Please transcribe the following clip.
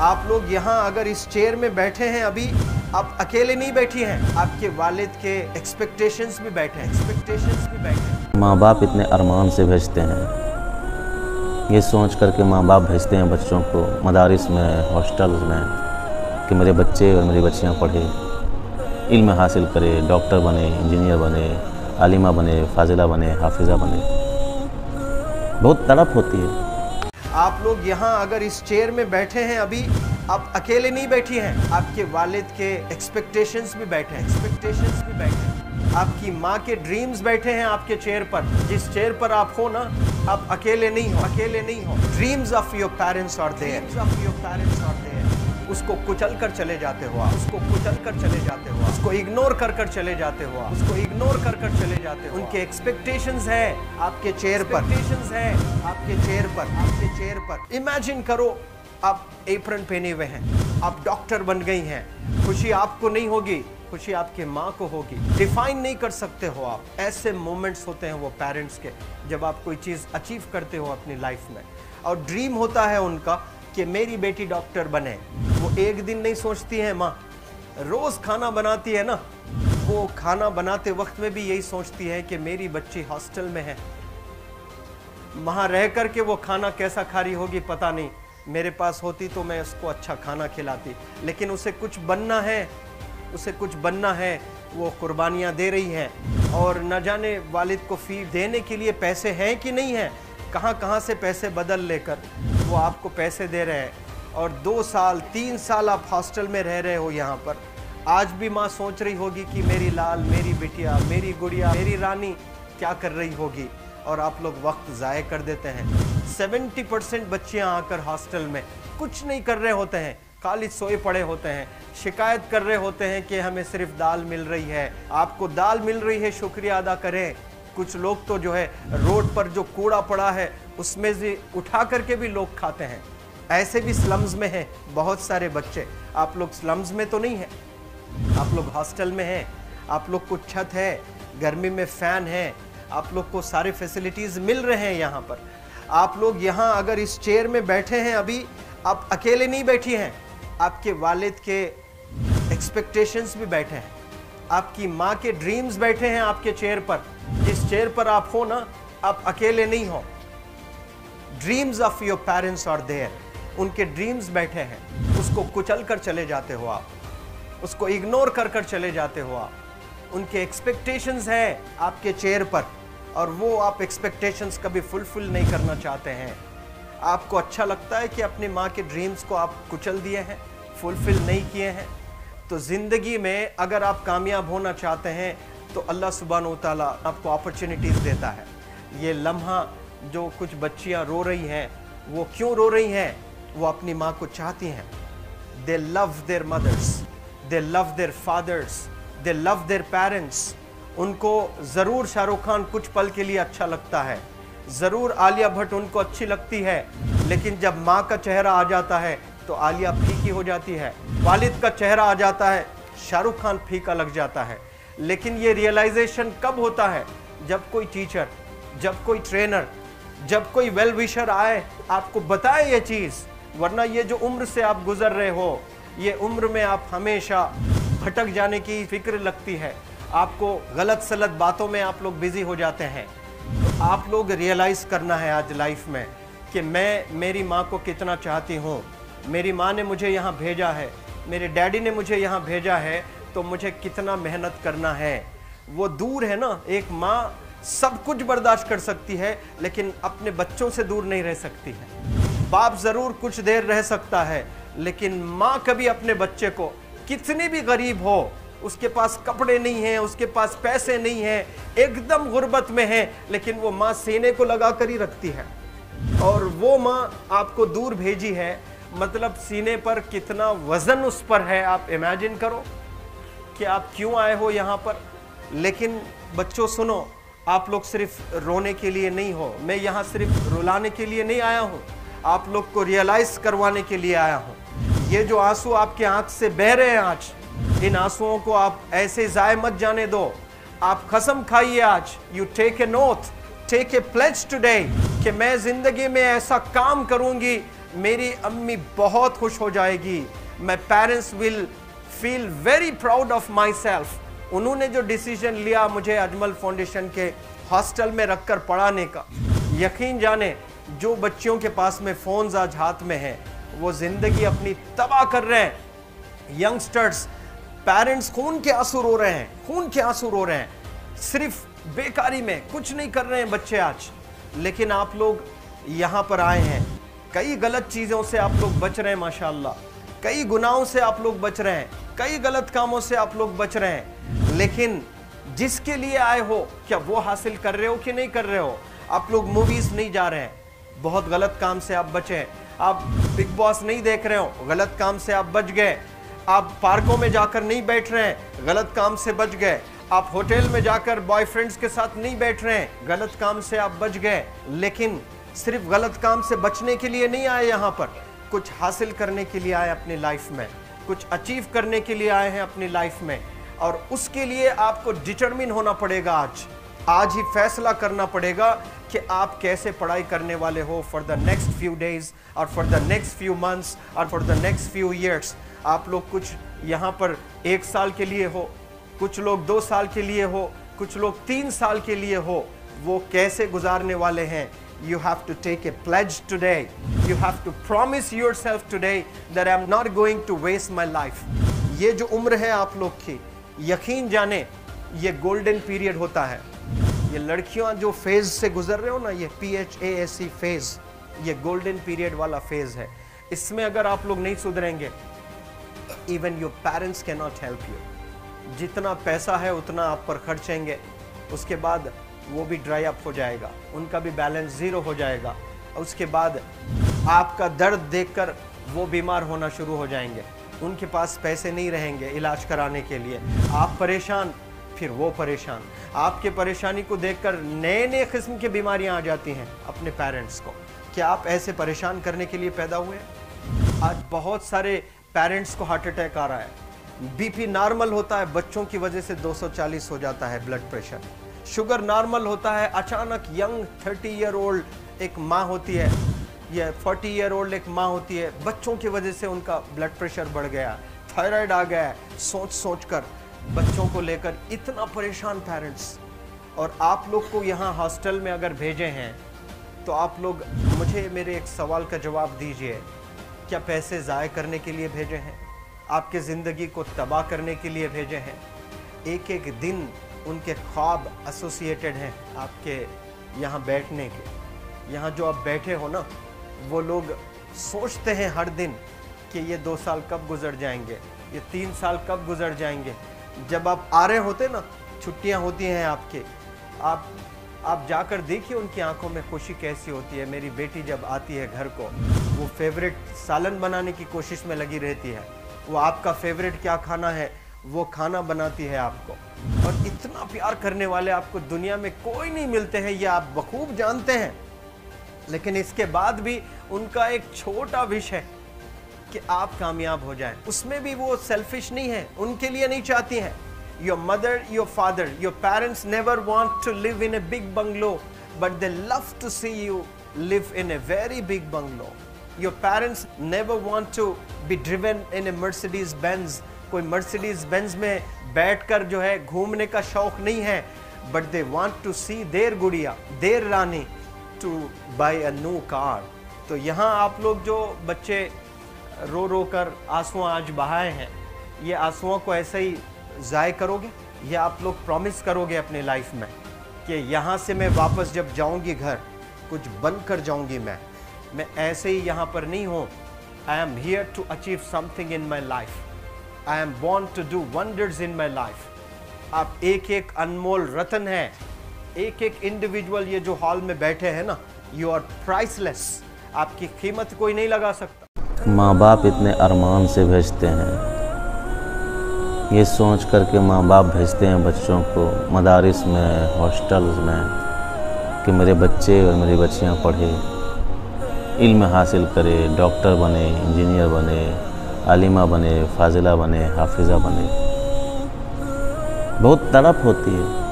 आप लोग यहाँ अगर इस चेयर में बैठे हैं अभी, आप अकेले नहीं बैठी हैं, आपके वालिद के एक्सपेक्टेशंस भी बैठे हैं, माँ बाप इतने अरमान से भेजते हैं, ये सोच कर के माँ बाप भेजते हैं बच्चों को मदारिस में, हॉस्टल्स में कि मेरे बच्चे और मेरी बच्चियाँ पढ़े, इल्म हासिल करे, डॉक्टर बने, इंजीनियर बने, आलिमा बने, फाजिला बने, हाफिज़ा बने। बहुत तड़प होती है। आप लोग यहाँ अगर इस चेयर में बैठे हैं अभी, आप अकेले नहीं बैठी हैं, आपके वालिद के एक्सपेक्टेशंस भी बैठे हैं, आपकी माँ के ड्रीम्स बैठे हैं आपके चेयर पर। जिस चेयर पर आप हो ना, आप अकेले नहीं हो। Dreams of your parents are there. उसको कुचल कर चले जाते हो, उसको इग्नोर कर चले जाते हो, उनके एक्सपेक्टेशंस है आपके चेयर पर। इमेजिन करो, आप एप्रन पहने हुए हैं, आप डॉक्टर बन गई हैं, खुशी आपको नहीं होगी, खुशी आपके माँ को होगी। डिफाइन नहीं कर सकते हो आप। ऐसे मोमेंट्स होते हैं वो पेरेंट्स के, जब आप कोई चीज़ अचीव करते हो अपनी लाइफ में, और ड्रीम होता है उनका कि मेरी बेटी डॉक्टर बने। वो एक दिन नहीं सोचती है माँ, रोज़ खाना बनाती है ना, वो खाना बनाते वक्त में भी यही सोचती है कि मेरी बच्ची हॉस्टल में है, वहाँ रह कर के वो खाना कैसा खा रही होगी पता नहीं, मेरे पास होती तो मैं उसको अच्छा खाना खिलाती। लेकिन उसे कुछ बनना है, वो कुर्बानियाँ दे रही हैं, और न जाने वालिद को फ़ी देने के लिए पैसे हैं कि नहीं हैं, कहाँ से पैसे बदल लेकर वो आपको पैसे दे रहे हैं। और 2 साल 3 साल आप हॉस्टल में रह रहे हो यहाँ पर। आज भी माँ सोच रही होगी कि मेरी लाल, मेरी बिटिया, मेरी गुड़िया, मेरी रानी क्या कर रही होगी, और आप लोग वक्त ज़ाय कर देते हैं। 70% बच्चियाँ आकर हॉस्टल में कुछ नहीं कर रहे होते हैं, खाली सोए पड़े होते हैं, शिकायत कर रहे होते हैं कि हमें सिर्फ दाल मिल रही है। आपको दाल मिल रही है, शुक्रिया अदा करें। कुछ लोग तो जो है रोड पर जो कूड़ा पड़ा है उसमें से उठा करके भी लोग खाते हैं। ऐसे भी स्लम्स में हैं बहुत सारे बच्चे। आप लोग स्लम्स में तो नहीं हैं, आप लोग हॉस्टल में हैं, आप लोग को छत है, गर्मी में फ़ैन है, आप लोग को सारे फैसिलिटीज़ मिल रहे हैं यहाँ पर। आप लोग यहाँ अगर इस चेयर में बैठे हैं अभी, आप अकेले नहीं बैठी हैं, आपके वालिद के एक्सपेक्टेशंस भी बैठे हैं, आपकी माँ के ड्रीम्स बैठे हैं आपके चेयर पर। जिस चेयर पर आप हो ना, आप अकेले नहीं हो। Dreams of your parents are there. उनके ड्रीम्स बैठे हैं, उसको कुचल कर चले जाते हो आप, उसको इग्नोर कर चले जाते हो आप। उनके एक्सपेक्टेशंस है आपके चेयर पर, और वो आप एक्सपेक्टेशंस कभी फुलफिल नहीं करना चाहते हैं। आपको अच्छा लगता है कि अपनी माँ के ड्रीम्स को आप कुचल दिए हैं, फुलफिल नहीं किए हैं। तो ज़िंदगी में अगर आप कामयाब होना चाहते हैं तो अल्लाह सुब्हान व तआला आपको अपॉर्चुनिटीज़ देता है। ये लम्हा जो कुछ बच्चियाँ रो रही हैं, वो क्यों रो रही हैं? वो अपनी माँ को चाहती हैं। They love their mothers, they love their fathers, they love their parents. उनको ज़रूर शाहरुख खान कुछ पल के लिए अच्छा लगता है, ज़रूर आलिया भट्ट उनको अच्छी लगती है, लेकिन जब माँ का चेहरा आ जाता है तो आलिया फीकी हो जाती है, वालिद का चेहरा आ जाता है, शाहरुख खान फीका लग जाता है। लेकिन ये रियलाइजेशन कब होता है? जब कोई टीचर, जब कोई ट्रेनर, जब कोई वेल विशर आए, आपको बताए ये चीज़। वरना ये जो उम्र से आप गुजर रहे हो, ये उम्र में आप हमेशा भटक जाने की फिक्र लगती है, आपको गलत सलत बातों में आप लोग बिजी हो जाते हैं। तो आप लोग रियलाइज़ करना है आज लाइफ में कि मैं मेरी माँ को कितना चाहती हूँ। मेरी माँ ने मुझे यहाँ भेजा है, मेरे डैडी ने मुझे यहाँ भेजा है, तो मुझे कितना मेहनत करना है। वो दूर है ना, एक माँ सब कुछ बर्दाश्त कर सकती है, लेकिन अपने बच्चों से दूर नहीं रह सकती है। बाप ज़रूर कुछ देर रह सकता है, लेकिन माँ कभी अपने बच्चे को, कितनी भी गरीब हो, उसके पास कपड़े नहीं हैं, उसके पास पैसे नहीं हैं, एकदम गुर्बत में है, लेकिन वो माँ सीने को लगा कर ही रखती है। और वो माँ आपको दूर भेजी है, मतलब सीने पर कितना वज़न उस पर है। आप इमेजिन करो कि आप क्यों आए हो यहाँ पर। लेकिन बच्चों सुनो, आप लोग सिर्फ रोने के लिए नहीं हो, मैं यहाँ सिर्फ रुलाने के लिए नहीं आया हूँ, आप लोग को रियलाइज़ करवाने के लिए आया हूँ। ये जो आंसू आपके आँख से बह रहे हैं आज, इन आंसुओं को आप ऐसे ज़ाय मत जाने दो। आप कसम खाइए आज, you take a note, take a pledge today, कि मैं ज़िंदगी में ऐसा काम करूँगी मेरी अम्मी बहुत खुश हो जाएगी, my parents will feel very proud of my self. उन्होंने जो डिसीजन लिया मुझे अजमल फाउंडेशन के हॉस्टल में रखकर पढ़ाने का, यकीन जाने जो बच्चियों के पास में फ़ोन्स आज हाथ में हैं वो ज़िंदगी अपनी तबाह कर रहे हैं। यंगस्टर्स, पेरेंट्स खून के आंसू रो रहे हैं, खून के आंसू रो रहे हैं, सिर्फ बेकारी में कुछ नहीं कर रहे हैं बच्चे आज। लेकिन आप लोग यहाँ पर आए हैं, कई गलत चीज़ों से आप लोग बच रहे हैं माशाअल्लाह, कई गुनाहों से आप लोग बच रहे हैं, कई गलत कामों से आप लोग बच रहे हैं। लेकिन जिसके लिए आए हो क्या वो हासिल कर रहे हो कि नहीं कर रहे हो? आप लोग मूवीज़ नहीं जा रहे हैं, बहुत गलत काम से आप बचे हैं। आप बिग बॉस नहीं देख रहे हो, गलत काम से आप बच गए। आप पार्कों में जाकर नहीं बैठ रहे हैं, गलत काम से बच गए। आप होटल में जाकर बॉयफ्रेंड्स के साथ नहीं बैठ रहे हैं, गलत काम से आप बच गए। लेकिन सिर्फ गलत काम से बचने के लिए नहीं आए यहाँ पर, कुछ हासिल करने के लिए आए अपनी लाइफ में, कुछ अचीव करने के लिए आए हैं अपनी लाइफ में। और उसके लिए आपको डिटरमिन होना पड़ेगा। आज ही फैसला करना पड़ेगा कि आप कैसे पढ़ाई करने वाले हो for the next few days और for the next few months और for the next few years. आप लोग कुछ यहाँ पर 1 साल के लिए हो, कुछ लोग 2 साल के लिए हो, कुछ लोग 3 साल के लिए हो, वो कैसे गुजारने वाले हैं? You have to take a pledge today. You have to promise yourself today that I'm not going to waste my life. ये जो उम्र है आप लोग की, यकीन जाने ये गोल्डन पीरियड होता है। ये लड़कियां जो फेज से गुजर रहे हो ना, ये PHASE फेज, ये गोल्डन पीरियड वाला फेज है। इसमें अगर आप लोग नहीं सुधरेंगे, even your parents can not help you. जितना पैसा है उतना आप पर खर्चेंगे, उसके बाद वो भी ड्राई अप हो जाएगा, उनका भी बैलेंस ज़ीरो हो जाएगा। उसके बाद आपका दर्द देखकर वो बीमार होना शुरू हो जाएंगे, उनके पास पैसे नहीं रहेंगे इलाज कराने के लिए। आप परेशान, फिर वो परेशान। आपके परेशानी को देखकर नए नए किस्म की बीमारियां आ जाती हैं अपने पेरेंट्स को। क्या आप ऐसे परेशान करने के लिए पैदा हुए? आज बहुत सारे पेरेंट्स को हार्ट अटैक आ रहा है, BP नॉर्मल होता है, बच्चों की वजह से 240 हो जाता है ब्लड प्रेशर। शुगर नॉर्मल होता है, अचानक यंग 30 ईयर ओल्ड एक माँ होती है या 40 ईयर ओल्ड एक माँ होती है, बच्चों की वजह से उनका ब्लड प्रेशर बढ़ गया, थायराइड आ गया। सोच कर बच्चों को लेकर इतना परेशान पेरेंट्स। और आप लोग को यहाँ हॉस्टल में अगर भेजे हैं तो आप लोग मुझे मेरे एक सवाल का जवाब दीजिए, क्या पैसे ज़ाय करने के लिए भेजे हैं? आपके ज़िंदगी को तबाह करने के लिए भेजे हैं? एक एक दिन उनके ख्वाब एसोसिएटेड हैं आपके यहाँ बैठने के। यहाँ जो आप बैठे हो ना, वो लोग सोचते हैं हर दिन कि ये 2 साल कब गुजर जाएंगे, ये 3 साल कब गुजर जाएंगे। जब आप आ रहे होते ना, छुट्टियाँ होती हैं आपके, आप जाकर देखिए उनकी आंखों में खुशी कैसी होती है। मेरी बेटी जब आती है घर को, वो फेवरेट सालन बनाने की कोशिश में लगी रहती है, वो आपका फेवरेट क्या खाना है वो खाना बनाती है आपको। और इतना प्यार करने वाले आपको दुनिया में कोई नहीं मिलते हैं, ये आप बखूब जानते हैं। लेकिन इसके बाद भी उनका एक छोटा विश है कि आप कामयाब हो जाएं। उसमें भी वो सेल्फिश नहीं है, उनके लिए नहीं चाहती हैं। Your mother, your father, your parents never want to live in a big bungalow, but they love to see you live in a very big bungalow. Your parents never want to be driven in a Mercedes Benz. कोई Mercedes Benz में बैठकर जो है घूमने का शौक नहीं है, but they want to see their गुड़िया, their Rani to buy a new car. तो यहाँ आप लोग जो बच्चे रो रो कर आंसू आज बहाए हैं, ये आंसुओं को ऐसे ही ज़ाय करोगे या आप लोग प्रॉमिस करोगे अपने लाइफ में कि यहाँ से मैं वापस जब जाऊँगी घर, कुछ बन कर जाऊँगी। मैं ऐसे ही यहाँ पर नहीं हूँ। I am here to achieve something in my life, I am born to do wonders in my life. आप एक एक अनमोल रतन है, एक एक इंडिविजुअल ये जो हॉल में बैठे हैं ना, यू आर प्राइसलेस। आपकी कीमत कोई नहीं लगा सकता। माँ बाप इतने अरमान से भेजते हैं, ये सोच कर के माँ बाप भेजते हैं बच्चों को मदारिस में, हॉस्टल्स में, कि मेरे बच्चे और मेरी बच्चियाँ पढ़े, इल्म हासिल करे, डॉक्टर बने, इंजीनियर बने, आलिमा बने, फाजिला बने, हाफिज़ा बने। बहुत तड़प होती है।